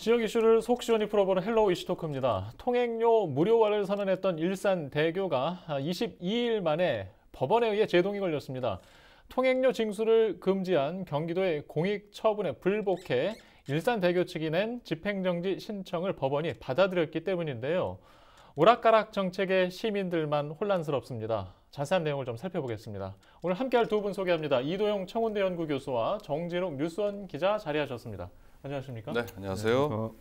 지역 이슈를 속 시원히 풀어보는 헬로우 이슈토크입니다. 통행료 무료화를 선언했던 일산대교가 22일 만에 법원에 의해 제동이 걸렸습니다. 통행료 징수를 금지한 경기도의 공익처분에 불복해 일산대교 측이 낸 집행정지 신청을 법원이 받아들였기 때문인데요. 오락가락 정책에 시민들만 혼란스럽습니다. 자세한 내용을 좀 살펴보겠습니다. 오늘 함께할 두 분 소개합니다. 이도영 청운대 연구교수와 정진욱 뉴스원 기자 자리하셨습니다. 안녕하십니까? 네, 안녕하세요.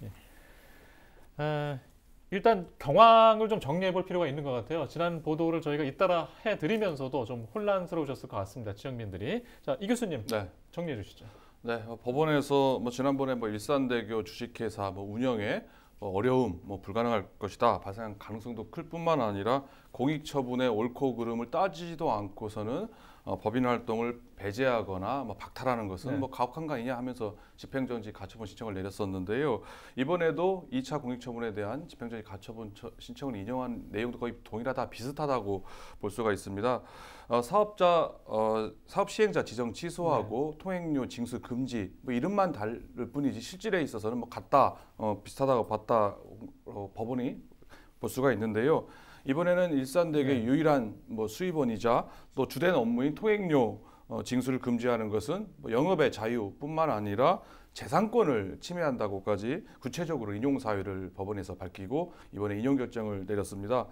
일단 경황을 좀 정리해 볼 필요가 있는 것 같아요. 지난 보도를 저희가 잇따라 해드리면서도 좀 혼란스러우셨을 것 같습니다. 지역민들이. 자, 이 교수님 정리해 주시죠. 네, 법원에서 지난번에 일산대교 주식회사 운영에 어려움, 불가능할 것이다 발생한 가능성도 클 뿐만 아니라 공익처분의 옳고 그름을 따지지도 않고서는 법인 활동을 배제하거나 박탈하는 것은 가혹한 거 아니냐 하면서 집행정지 가처분 신청을 내렸었는데요. 이번에도 2차 공익처분에 대한 집행정지 가처분 신청을 인용한 내용도 거의 동일하다, 비슷하다고 볼 수가 있습니다. 사업 시행자 지정 취소하고 통행료 징수 금지 이름만 다를 뿐이지 실질에 있어서는 같다, 비슷하다고 봤다 법원이 볼 수가 있는데요. 이번에는 일산대교의 유일한 수입원이자 또 주된 업무인 통행료 징수를 금지하는 것은 영업의 자유뿐만 아니라 재산권을 침해한다고까지 구체적으로 인용 사유를 법원에서 밝히고 이번에 인용 결정을 내렸습니다.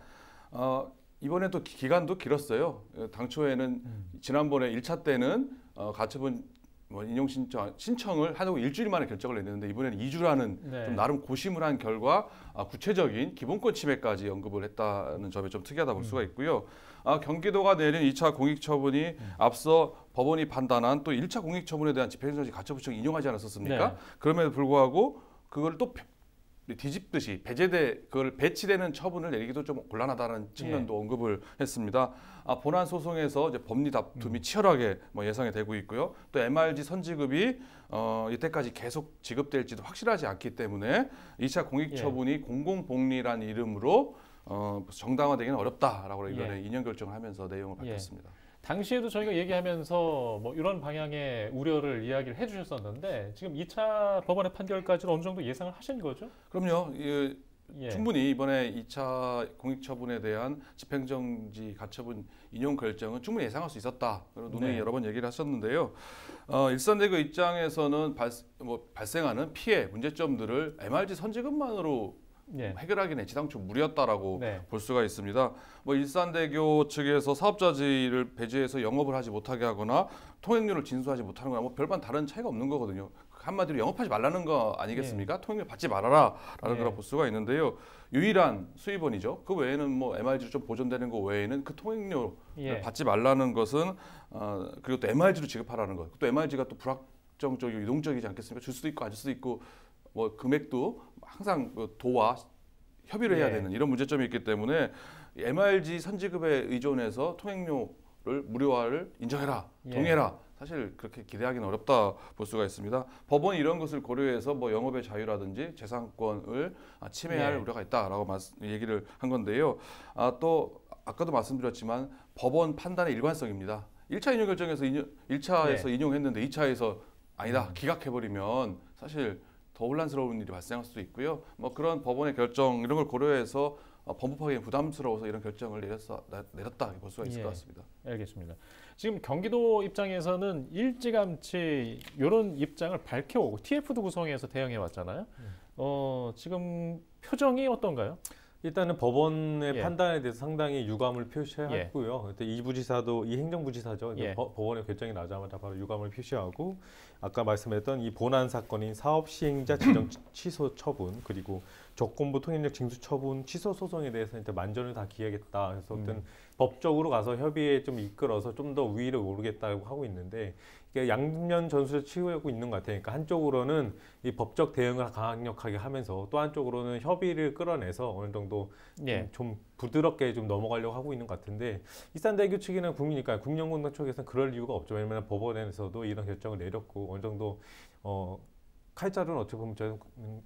이번에 또 기간도 길었어요. 당초에는 지난번에 1차 때는 가처분 인용 신청을 하고 일주일 만에 결정을 내렸는데 이번에는 2주라는 좀 나름 고심을 한 결과 구체적인 기본권 침해까지 언급을 했다는 점에 좀 특이하다 볼 수가 있고요. 경기도가 내린 2차 공익처분이 앞서 법원이 판단한 또 1차 공익처분에 대한 집행정지 가처분 신청 인용하지 않았었습니까? 그럼에도 불구하고 그걸 또 뒤집듯이 그걸 배치되는 처분을 내리기도 좀 곤란하다는 측면도 언급을 했습니다. 본안 소송에서 이제 법리 다툼이 치열하게 예상이 되고 있고요. 또 MRG 선지급이 이때까지 계속 지급될지도 확실하지 않기 때문에 2차 공익처분이 공공복리라는 이름으로 정당화되기는 어렵다라고 이번에 인용 결정을 하면서 내용을 밝혔습니다. 당시에도 저희가 얘기하면서 이런 방향의 우려를 이야기를 해주셨었는데 지금 2차 법원의 판결까지는 어느 정도 예상을 하신 거죠? 그럼요. 충분히 이번에 2차 공익처분에 대한 집행정지 가처분 인용 결정은 충분히 예상할 수 있었다. 논의 여러 번 얘기를 하셨는데요. 일산대교 입장에서는 발생하는 피해, 문제점들을 MRG 선지급만으로 해결하기는 애지당초 무리였다라고 볼 수가 있습니다. 일산대교 측에서 사업자지를 배제해서 영업을 하지 못하게 하거나 통행료를 징수하지 못하는 거나 별반 다른 차이가 없는 거거든요. 한마디로 영업하지 말라는 거 아니겠습니까? 통행료 받지 말아라라는 거라 볼 수가 있는데요. 유일한 수입원이죠. 그 외에는 MRG로 좀 보존되는 거 외에는 그 통행료를 받지 말라는 것은 그리고 또 MRG로 지급하라는 것. 또 MRG가 또 불확정적이고 유동적이지 않겠습니까? 줄 수도 있고 안 줄 수도 있고 금액도 항상 도와 협의를 해야 되는 이런 문제점이 있기 때문에 MRG 선지급에 의존해서 통행료를 무료화를 인정해라, 동의해라. 사실 그렇게 기대하기는 어렵다 볼 수가 있습니다. 법원이 이런 것을 고려해서 영업의 자유라든지 재산권을 침해할 우려가 있다라고 얘기를 한 건데요. 또 아까도 말씀드렸지만 법원 판단의 일관성입니다. 1차 인용 결정에서 1차에서 인용했는데 2차에서 아니다, 기각해버리면 사실 더 혼란스러운 일이 발생할 수도 있고요. 그런 법원의 결정 이런 걸 고려해서 법무법이 부담스러워서 이런 결정을 내렸다 볼 수가 있을 것 같습니다. 알겠습니다. 지금 경기도 입장에서는 일찌감치 이런 입장을 밝혀오고 TF도 구성해서 대응해 왔잖아요. 지금 표정이 어떤가요? 일단은 법원의 판단에 대해서 상당히 유감을 표시했고요. 그때 이 행정부지사죠. 법원의 결정이 나자마자 바로 유감을 표시하고 아까 말씀했던 이 본안 사건인 사업 시행자 지정 취소 처분 그리고 조건부 통행료 징수 처분 취소 소송에 대해서 이제 만전을 다 기하겠다. 그래서 어떤 법적으로 가서 협의에 좀 이끌어서 좀 더 우위를 오르겠다고 하고 있는데 이게 양면 전술을 취하고 있는 것 같아요. 그러니까 한쪽으로는 이 법적 대응을 강력하게 하면서 또 한쪽으로는 협의를 끌어내서 어느 정도 좀 부드럽게 좀 넘어가려고 하고 있는 것 같은데 일산대교 측이나 국민연금당 쪽에서는 그럴 이유가 없죠. 왜냐하면 법원에서도 이런 결정을 내렸고 어느 정도 칼자루는 어떻게 보면 저는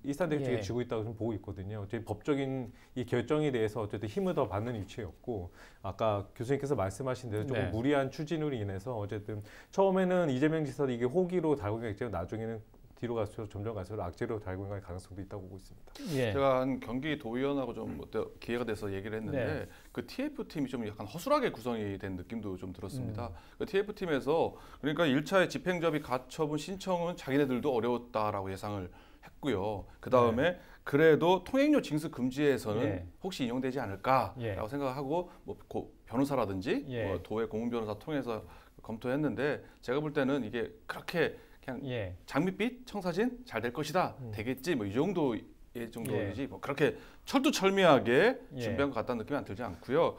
일산대교 측에 쥐고 있다고 좀 보고 있거든요. 저희 법적인 이 결정에 대해서 어쨌든 힘을 더 받는 위치였고 아까 교수님께서 말씀하신 대로 조금 무리한 추진으로 인해서 어쨌든 처음에는 이재명 지사도 이게 호기로 다가오겠지만 나중에는 뒤로 갈수록 점점 갈수록 악재로 달고 있는 가능성도 있다고 보고 있습니다. 예. 제가 한 경기도의원하고 좀 기회가 돼서 얘기를 했는데 네. 그 TF팀이 좀 약간 허술하게 구성이 된 느낌도 좀 들었습니다. 그 TF팀에서 그러니까 1차의 집행정지 가처분 신청은 자기네들도 어려웠다라고 예상을 했고요. 그 다음에 네. 그래도 통행료 징수 금지에서는 예. 혹시 인용되지 않을까라고 예. 생각하고 뭐 변호사라든지 예. 뭐 도의 공문 변호사 통해서 검토했는데 제가 볼 때는 이게 그렇게 그냥 예. 장밋빛 청사진 잘 될 것이다 되겠지 뭐 이 정도의 정도이지 예. 뭐 그렇게 철두철미하게 예. 준비한 것 같다는 느낌이 안 들지 않고요.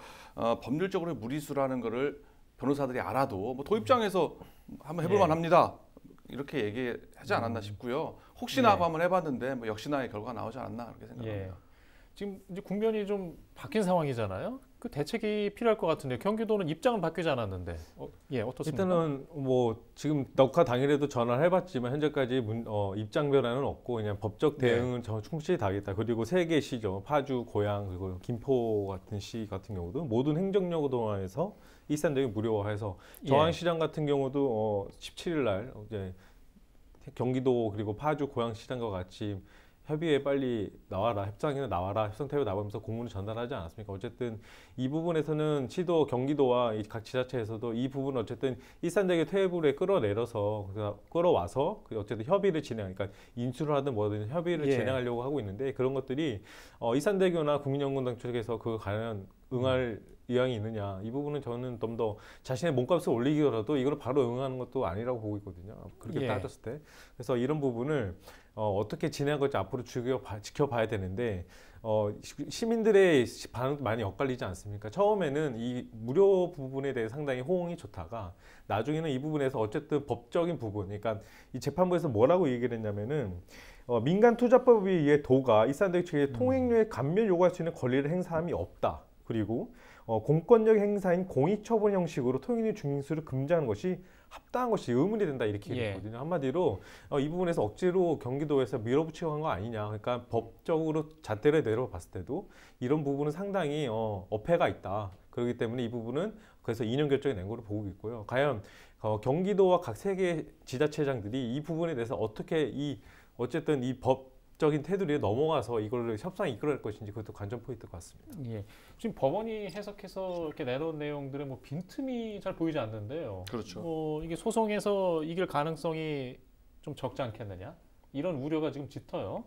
법률적으로 무리수라는 거를 변호사들이 알아도 뭐 도입장에서 한번 해볼 만합니다. 이렇게 얘기하지 않았나 싶고요. 혹시나 하고 한번 해봤는데 뭐 역시나의 결과가 나오지 않았나 그렇게 생각합니다. 예. 지금 이제 국면이 좀 바뀐 상황이잖아요. 그 대책이 필요할 것 같은데 경기도는 입장은 바뀌지 않았는데 예 어떻습니까? 일단은 뭐 지금 녹화 당일에도 전화를 해봤지만 현재까지 입장 변화는 없고 그냥 법적 대응은 네. 충실히 다하겠다. 그리고 세 개 시죠. 파주, 고양 그리고 김포 같은 시 같은 경우도 모든 행정력 동안에서 일산대교 무료화해서 저항시장 같은 경우도 17일 날 이제 경기도 그리고 파주, 고양시장과 같이 협의회 빨리 나와라, 협상에 나와라, 협상태로 나오면서 공문을 전달하지 않았습니까? 어쨌든 이 부분에서는 시도, 경기도와 각 지자체에서도 이 부분을 어쨌든 일산대교 테이블에 끌어와서 어쨌든 협의를 그러니까 인수를 하든 뭐든 협의를 진행하려고 하고 있는데 그런 것들이 일산대교나 국민연금당 쪽에서 그 과연 응할 의향이 있느냐 이 부분은 저는 좀 더 자신의 몸값을 올리기라도 이걸 바로 응하는 것도 아니라고 보고 있거든요. 그렇게 따졌을 때 그래서 이런 부분을 어떻게 진행할 건지 앞으로 지켜봐야 되는데 시민들의 반응도 많이 엇갈리지 않습니까? 처음에는 이 무료 부분에 대해 상당히 호응이 좋다가 나중에는 이 부분에서 어쨌든 법적인 부분 그러니까 이 재판부에서 뭐라고 얘기를 했냐면은 민간투자법에 의해 도가 일산대교 측에 통행료의 감면 요구할 수 있는 권리를 행사함이 없다. 그리고 공권력 행사인 공익처분 형식으로 통행료 징수를 금지하는 것이 합당한 것이 의문이 된다 이렇게 얘기했거든요. 한마디로 이 부분에서 억지로 경기도에서 밀어붙이고 한 거 아니냐. 그러니까 법적으로 잣대를 내려봤을 때도 이런 부분은 상당히 어폐가 있다. 그렇기 때문에 이 부분은 그래서 이념 결정이 낸 걸로 보고 있고요. 과연 경기도와 각 세 개 지자체장들이 이 부분에 대해서 어떻게 어쨌든 이 법적인 테두리에 넘어가서 이걸 협상에 이끌어낼 것인지 그것도 관전 포인트일 것 같습니다. 예. 지금 법원이 해석해서 이렇게 내놓은 내용들은 뭐 빈틈이 잘 보이지 않는데요. 그렇죠. 이게 소송에서 이길 가능성이 좀 적지 않겠느냐 이런 우려가 지금 짙어요.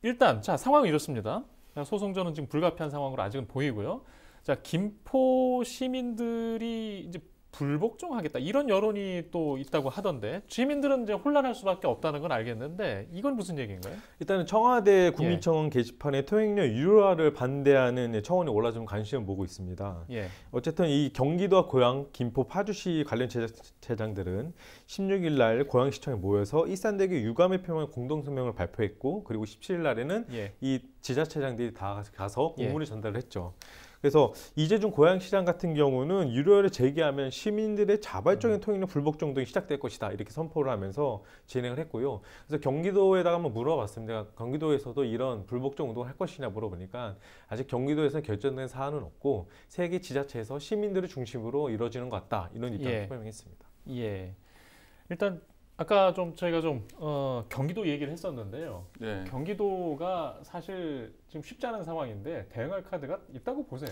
일단 자 상황은 이렇습니다. 소송전은 지금 불가피한 상황으로 아직은 보이고요. 자 김포 시민들이 이제 불복종하겠다 이런 여론이 또 있다고 하던데 시민들은 이제 혼란할 수밖에 없다는 건 알겠는데 이건 무슨 얘기인가요? 일단은 청와대 국민청원 게시판에 통행료 유료화를 반대하는 청원이 올라좀 관심을 모으고 있습니다. 어쨌든 이 경기도와 고양, 김포, 파주시 관련 지자체장들은 16일 날 고양시청에 모여서 일산대교 유감을 표명한 공동성명을 발표했고 그리고 17일 날에는 이 지자체장들이 다 가서 공문을 전달을 했죠. 그래서 이재준 고양시장 같은 경우는 유료화를 제기하면 시민들의 자발적인 통행료 불복종 등이 시작될 것이다 이렇게 선포를 하면서 진행을 했고요. 그래서 경기도에다가 한번 물어봤습니다. 경기도에서도 이런 불복종 운동을 할 것이냐 물어보니까 아직 경기도에서 결정된 사안은 없고 세 개 지자체에서 시민들을 중심으로 이루어지는 것 같다 이런 입장을 표명했습니다. 일단 아까 저희가 경기도 얘기를 했었는데요. 경기도가 사실 지금 쉽지 않은 상황인데 대응할 카드가 있다고 보세요?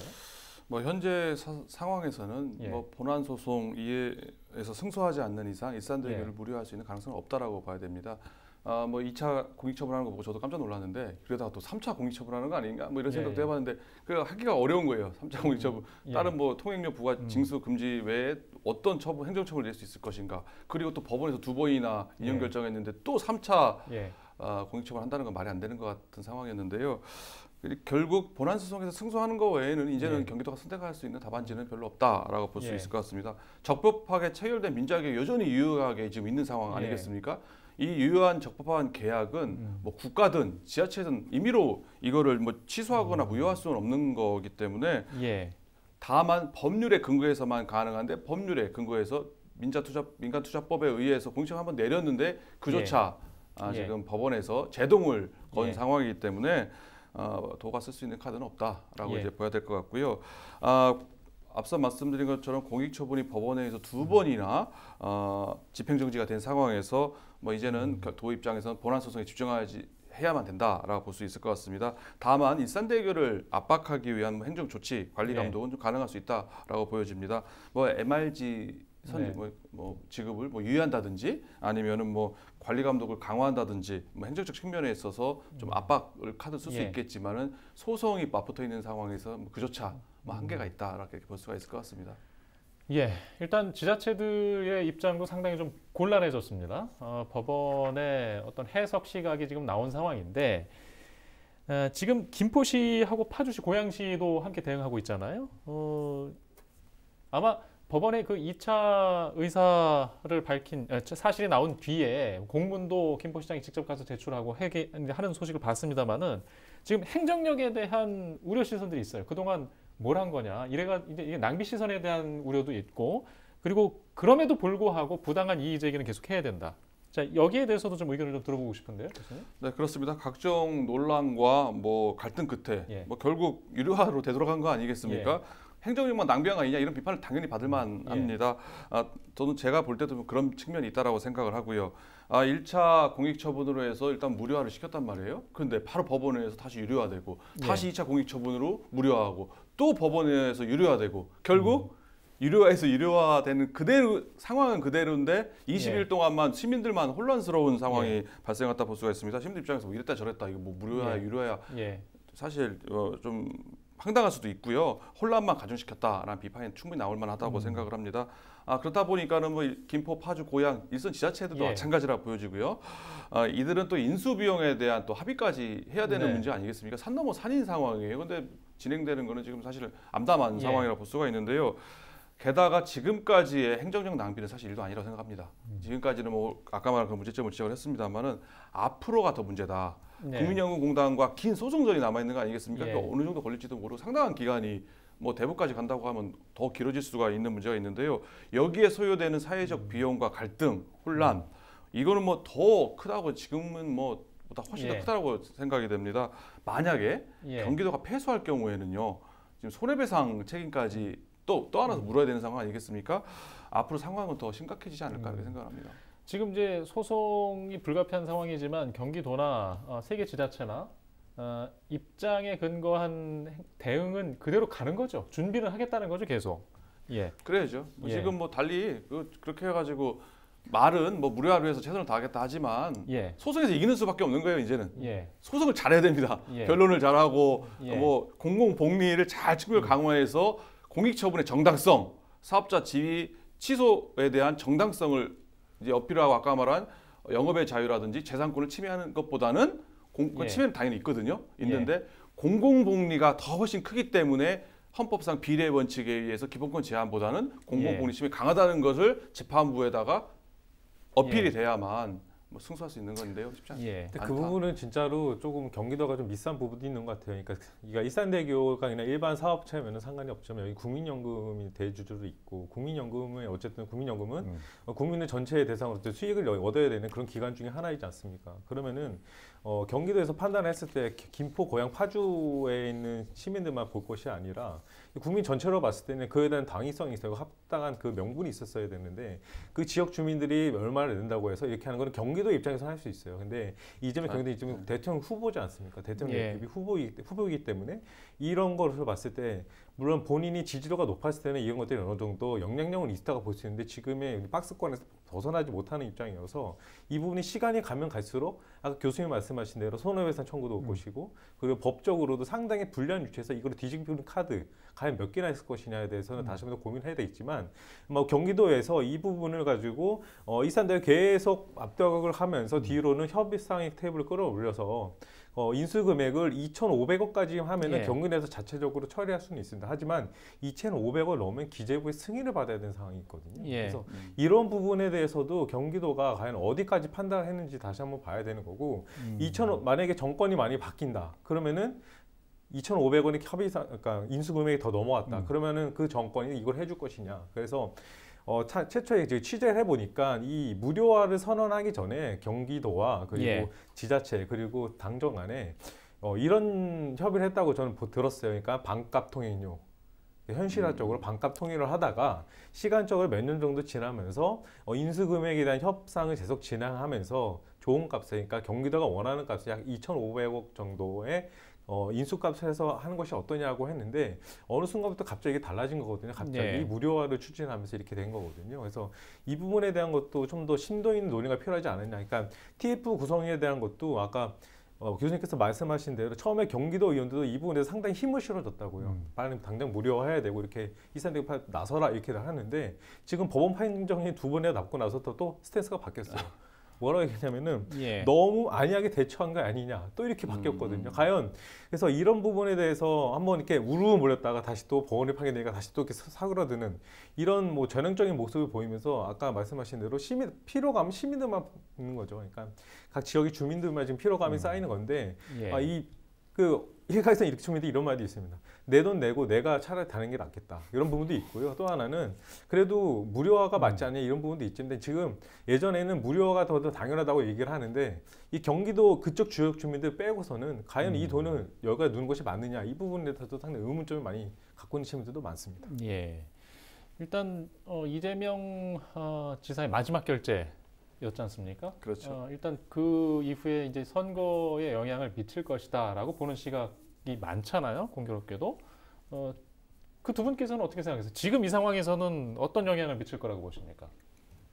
뭐 현재 상황에서는 뭐 본안 소송 이에서 승소하지 않는 이상 일산대교를 무료할 수 있는 가능성은 없다라고 봐야 됩니다. 뭐 2차 공익처분하는 거 보고 저도 깜짝 놀랐는데 그러다가 또 3차 공익처분하는 거 아닌가 뭐 이런 생각도 해봤는데 그 하기가 어려운 거예요. 3차 공익처분 다른 뭐 통행료 부과 징수 금지 외에 어떤 행정처분을 낼 수 있을 것인가 그리고 또 법원에서 2번이나 인용 결정했는데 또 3차 공익처분 한다는 건 말이 안 되는 것 같은 상황이었는데요. 결국 본안 소송에서 승소하는 것 외에는 이제는 경기도가 선택할 수 있는 답안지는 별로 없다라고 볼 수 있을 것 같습니다. 적법하게 체결된 민자계획이 여전히 유효하게 지금 있는 상황 아니겠습니까? 이 유효한 적법한 계약은 뭐 국가든 지자체든 임의로 이거를 뭐 취소하거나 무효할 수는 없는 거기 때문에 다만 법률에 근거해서만 가능한데 법률에 근거해서 민간투자법에 의해서 공청 한번 내렸는데 그조차 지금 법원에서 제동을 건 상황이기 때문에 도가 쓸 수 있는 카드는 없다라고 이제 봐야 될 것 같고요. 앞서 말씀드린 것처럼 공익처분이 법원에서 2번이나 집행정지가 된 상황에서 뭐 이제는 도 입장에서는 본안 소송에 해야만 된다라고 볼 수 있을 것 같습니다. 다만 일산대교를 압박하기 위한 행정 조치, 관리 감독은 좀 가능할 수 있다라고 보여집니다. 뭐 MRG 뭐 지급을 뭐 유예한다든지 아니면은 뭐 관리 감독을 강화한다든지 뭐 행정적 측면에 있어서 좀 압박을 카드 쓸 수 있겠지만은 소송이 맞붙어 있는 상황에서 뭐 그조차 뭐 한계가 있다라고 볼 수가 있을 것 같습니다. 예, 일단 지자체들의 입장도 상당히 좀 곤란해졌습니다. 법원의 어떤 해석 시각이 지금 나온 상황인데 지금 김포시하고 파주시, 고양시도 함께 대응하고 있잖아요. 아마 법원의 그 2차 의사를 밝힌 사실이 나온 뒤에 공문도 김포시장이 직접 가서 제출하고 하는 소식을 봤습니다만은 지금 행정력에 대한 우려 시선들이 있어요. 그동안 뭘 한 거냐, 이게 낭비 시선에 대한 우려도 있고, 그리고 그럼에도 불구하고 부당한 이의 제기는 계속 해야 된다. 자, 여기에 대해서도 좀 의견을 좀 들어보고 싶은데요, 교수님? 네, 그렇습니다. 각종 논란과 뭐 갈등 끝에 뭐 결국 유료화로 되돌아간 거 아니겠습니까? 행정력만 낭비한 거 아니냐 이런 비판을 당연히 받을만 합니다. 저는 제가 볼 때도 그런 측면이 있다라고 생각을 하고요. 1차 공익처분으로 해서 일단 무료화를 시켰단 말이에요. 그런데 바로 법원에서 다시 유료화되고 다시 2차 공익처분으로 무료화하고 또 법원에서 유료화되고 결국 유료화에서 유료화되는 그대로 상황은 그대로인데 20일 동안만 시민들만 혼란스러운 상황이 발생했다 볼 수가 있습니다. 시민들 입장에서 뭐 이랬다 저랬다 이거 뭐 무료화야 유료화야 사실 좀 황당할 수도 있고요. 혼란만 가중시켰다라는 비판이 충분히 나올 만하다고 생각을 합니다. 그렇다 보니까는 뭐 김포, 파주, 고양, 일선 지자체들도 마찬가지라 보여지고요. 이들은 또 인수 비용에 대한 또 합의까지 해야 되는 문제 아니겠습니까? 산 넘어 산인 상황이에요. 근데 진행되는 거는 지금 사실 암담한 상황이라 볼 수가 있는데요. 게다가 지금까지의 행정력 낭비는 사실 일도 아니라고 생각합니다. 지금까지는 뭐 아까 말한 그 문제점을 지적을 했습니다만은 앞으로가 더 문제다. 국민연금공단과 긴 소송전이 남아 있는 거 아니겠습니까? 그러니까 어느 정도 걸릴지도 모르고 상당한 기간이 뭐 대법까지 간다고 하면 더 길어질 수가 있는 문제가 있는데요. 여기에 소요되는 사회적 비용과 갈등, 혼란 이거는 뭐 더 크다고 지금은 뭐 보다 훨씬 더 크다고 생각이 됩니다. 만약에 경기도가 패소할 경우에는요. 지금 손해배상 책임까지 또 하나 물어야 되는 상황 아니겠습니까? 앞으로 상황은 더 심각해지지 않을까 이렇게 생각합니다. 지금 이제 소송이 불가피한 상황이지만 경기도나 세계 지자체나 입장에 근거한 대응은 그대로 가는 거죠. 준비를 하겠다는 거죠, 계속. 그래야죠. 지금 뭐 달리 그렇게 해가지고 말은 뭐 무료화로 해서 최선을 다하겠다 하지만 소송에서 이기는 수밖에 없는 거예요. 이제는 소송을 잘해야 됩니다. 변론을 잘하고 뭐 공공복리를 잘 측면 강화해서 공익처분의 정당성, 사업자 지위 취소에 대한 정당성을 이제 어필하고 아까 말한 영업의 자유라든지 재산권을 침해하는 것보다는 침해는 당연히 있는데 공공복리가 더 훨씬 크기 때문에 헌법상 비례 원칙에 의해서 기본권 제한보다는 공공복리 침해 강하다는 것을 재판부에다가 어필이 돼야만 뭐 승소할 수 있는 건데요. 쉽지 않습니다. 그 부분은 진짜로 조금 경기도가 좀 미스한 부분도 있는 것 같아요. 그러니까 일산대교가 그냥 일반 사업체면은 상관이 없지만 여기 국민연금이 대주주로 있고 국민연금은 어쨌든 국민연금은 국민의 전체의 대상으로 수익을 얻어야 되는 그런 기관 중에 하나이지 않습니까? 그러면은 경기도에서 판단을 했을 때 김포, 고양, 파주에 있는 시민들만 볼 것이 아니라 국민 전체로 봤을 때는 그에 대한 당위성이 있어요. 합당한 그 명분이 있었어야 됐는데 그 지역 주민들이 얼마를 낸다고 해서 이렇게 하는 건 경기도 입장에서 할 수 있어요. 근데 이재명 경기도 이재명 대통령 후보지 않습니까? 대통령 후보이기 때문에 이런 것을 봤을 때 물론 본인이 지지도가 높았을 때는 이런 것들이 어느 정도 영향력은 있다고 볼 수 있는데 지금의 박스권에서 벗어나지 못하는 입장이어서 이 부분이 시간이 가면 갈수록 아까 교수님 말씀하신 대로 손해배상 청구도 올 것이고 그리고 법적으로도 상당히 불리한 위치에서 이걸 뒤집히는 카드 과연 몇 개나 있을 것이냐에 대해서는 다시 한번 고민해야 되겠지만 뭐 경기도에서 이 부분을 가지고 일산대가 계속 압박을 하면서 뒤로는 협의상의 테이블을 끌어올려서 인수 금액을 2,500억까지 하면은 경기도에서 자체적으로 처리할 수는 있습니다. 하지만 2,500억 넘으면 기재부의 승인을 받아야 되는 상황이 있거든요. 그래서 이런 부분에 대해서도 경기도가 과연 어디까지 판단을 했는지 다시 한번 봐야 되는 거고 만약에 정권이 많이 바뀐다. 그러면은 2,500원이 그러니까 인수 금액이 더 넘어왔다. 그러면은 그 정권이 이걸 해줄 것이냐. 그래서 최초에 이제 취재를 해보니까 이 무료화를 선언하기 전에 경기도와 그리고 지자체 그리고 당정 간에 이런 협의를 했다고 저는 들었어요. 그러니까 반값 통행료 현실화적으로 반값 통일을 하다가 시간적으로 몇 년 정도 지나면서 인수금액에 대한 협상을 계속 진행하면서 좋은 값에, 그러니까 경기도가 원하는 값이 약 2,500억 정도의 인수값을 해서 하는 것이 어떠냐고 했는데 어느 순간부터 갑자기 달라진 거거든요. 갑자기 무료화를 추진하면서 이렇게 된 거거든요. 그래서 이 부분에 대한 것도 좀 더 심도 있는 논의가 필요하지 않느냐. 그러니까 TF 구성에 대한 것도 아까 교수님께서 말씀하신 대로 처음에 경기도 의원들도 이 부분에 대해서 상당히 힘을 실어줬다고요. 빨리 당장 무료화해야 되고 이렇게 이산대교 나서라 이렇게 하는데 지금 법원 판정이 2번이나 났고 나서 또 스탠스가 바뀌었어요. 뭐라고 얘기했냐면은 너무 안이하게 대처한 거 아니냐 또 이렇게 바뀌었거든요. 과연 그래서 이런 부분에 대해서 한번 이렇게 우르르 몰렸다가 다시 또 법원이 판결되니까 다시 또 이렇게 사그라드는 이런 뭐 전형적인 모습을 보이면서 아까 말씀하신 대로 피로감 시민들만 있는 거죠. 그러니까 각 지역의 주민들만 지금 피로감이 쌓이는 건데 일각에서 이렇게 주민들이 이런 말도 있습니다. 내 돈 내고 내가 차라리 다는 게 낫겠다. 이런 부분도 있고요. 또 하나는 그래도 무료화가 맞지 않냐 이런 부분도 있지만 지금 예전에는 무료화가 더 당연하다고 얘기를 하는데 이 경기도 그쪽 지역 주민들 빼고서는 과연 이 돈을 여기가 누는 것이 맞느냐 이 부분에 대해서도 상당히 의문점을 많이 갖고 있는 시민들도 많습니다. 예. 일단 이재명 지사의 마지막 결재였지 않습니까? 그렇죠. 일단 그 이후에 이제 선거에 영향을 미칠 것이다라고 보는 시각이 많잖아요. 공교롭게도. 그 두 분께서는 어떻게 생각하세요? 지금 이 상황에서는 어떤 영향을 미칠 거라고 보십니까?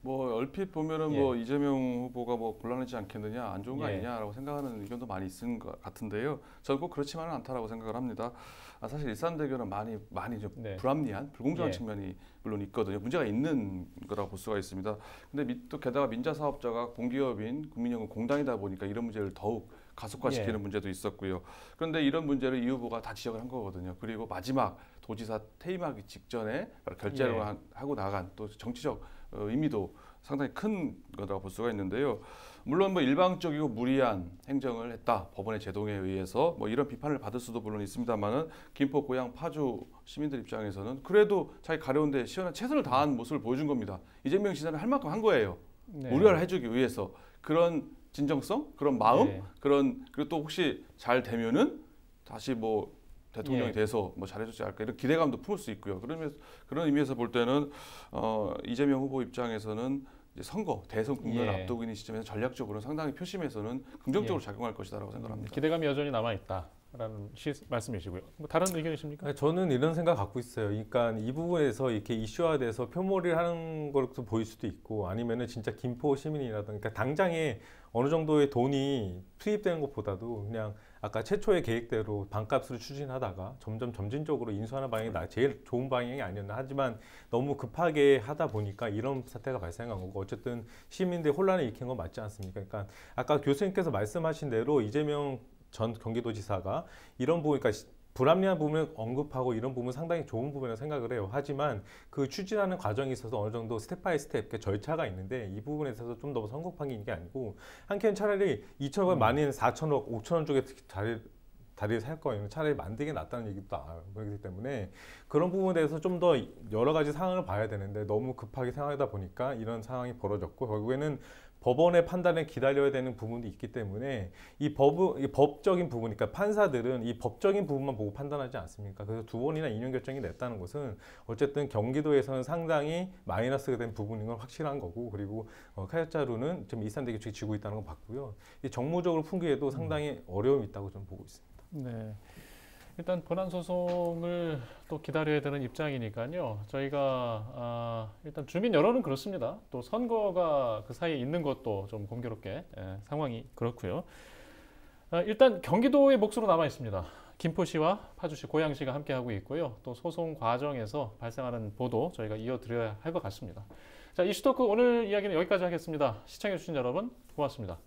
뭐 얼핏 보면은 뭐 이재명 후보가 뭐 곤란하지 않겠느냐, 안 좋은 거 아니냐라고 생각하는 의견도 많이 있는 것 같은데요. 저는 꼭 그렇지만은 않다라고 생각을 합니다. 사실 일산대교는 많이 좀 불합리한, 불공정한 측면이 물론 있거든요. 문제가 있는 거라고 볼 수가 있습니다. 근데 또 게다가 민자 사업자가 공기업인 국민연금 공단이다 보니까 이런 문제를 더욱 가속화시키는 문제도 있었고요. 그런데 이런 문제를 이 후보가 다 지적을 한 거거든요. 그리고 마지막 도지사 퇴임하기 직전에 결재를 하고 나간 또 정치적 의미도 상당히 큰 거라고 볼 수가 있는데요. 물론 뭐 일방적이고 무리한 행정을 했다. 법원의 제동에 의해서 뭐 이런 비판을 받을 수도 물론 있습니다만은 김포, 고양, 파주 시민들 입장에서는 그래도 자기 가려운데 시원한 최선을 다한 모습을 보여준 겁니다. 이재명 지사는 할 만큼 한 거예요. 무료화를 해주기 위해서 그런 진정성, 그런 마음, 그리고 또 혹시 잘 되면은 다시 뭐 대통령이 돼서 뭐 잘해주지 않을까 이런 기대감도 품을 수 있고요. 그런 의미에서 볼 때는 이재명 후보 입장에서는 이제 대선 국면을 앞두고 있는 시점에서 전략적으로 상당히 표심에서는 긍정적으로 작용할 것이다라고 생각합니다. 기대감이 여전히 남아 있다라는 말씀이시고요. 뭐 다른 의견이십니까? 저는 이런 생각 갖고 있어요. 그러니까 이 부분에서 이렇게 이슈화돼서 표몰이를 하는 것도 보일 수도 있고 아니면은 진짜 김포 시민이라든가 그러니까 당장에 어느 정도의 돈이 투입되는 것보다도 그냥 아까 최초의 계획대로 반값으로 추진하다가 점진적으로 인수하는 방향이 제일 좋은 방향이 아니었나. 하지만 너무 급하게 하다 보니까 이런 사태가 발생한 거고 어쨌든 시민들이 혼란을 일으킨 건 맞지 않습니까? 그러니까 아까 교수님께서 말씀하신 대로 이재명 전 경기도지사가 이런 부분, 그러니까 불합리한 부분을 언급하고 이런 부분은 상당히 좋은 부분이라고 생각을 해요. 하지만 그 추진하는 과정에 있어서 어느 정도 스텝 바이 스텝 절차가 있는데 이 부분에 있어서 좀 더 성급한 게 게 아니고 한켠 차라리 2천억 많이는 4천억, 5천원 쪽에 다리를 살 거예요. 차라리 만들게 낫다는 얘기도 그렇기 때문에 그런 부분에 대해서 좀 더 여러 가지 상황을 봐야 되는데 너무 급하게 생각하다 보니까 이런 상황이 벌어졌고 결국에는 법원의 판단을 기다려야 되는 부분도 있기 때문에 이 법적인 부분, 그러니까 판사들은 이 법적인 부분만 보고 판단하지 않습니까? 그래서 2번이나 인용 결정이 냈다는 것은 어쨌든 경기도에서는 상당히 마이너스가 된 부분인 건 확실한 거고 그리고 카이자루는 지금 일산대교 측이 지고 있다는 걸 봤고요. 이 정무적으로 풍기에도 상당히 어려움이 있다고 저는 보고 있습니다. 네. 일단 본안 소송을 또 기다려야 되는 입장이니까요. 저희가 일단 주민 여론은 그렇습니다. 또 선거가 그 사이에 있는 것도 좀 공교롭게 상황이 그렇고요. 일단 경기도의 몫으로 남아 있습니다. 김포시와 파주시, 고양시가 함께하고 있고요. 또 소송 과정에서 발생하는 보도 저희가 이어드려야 할 것 같습니다. 자, 이슈토크 오늘 이야기는 여기까지 하겠습니다. 시청해주신 여러분 고맙습니다.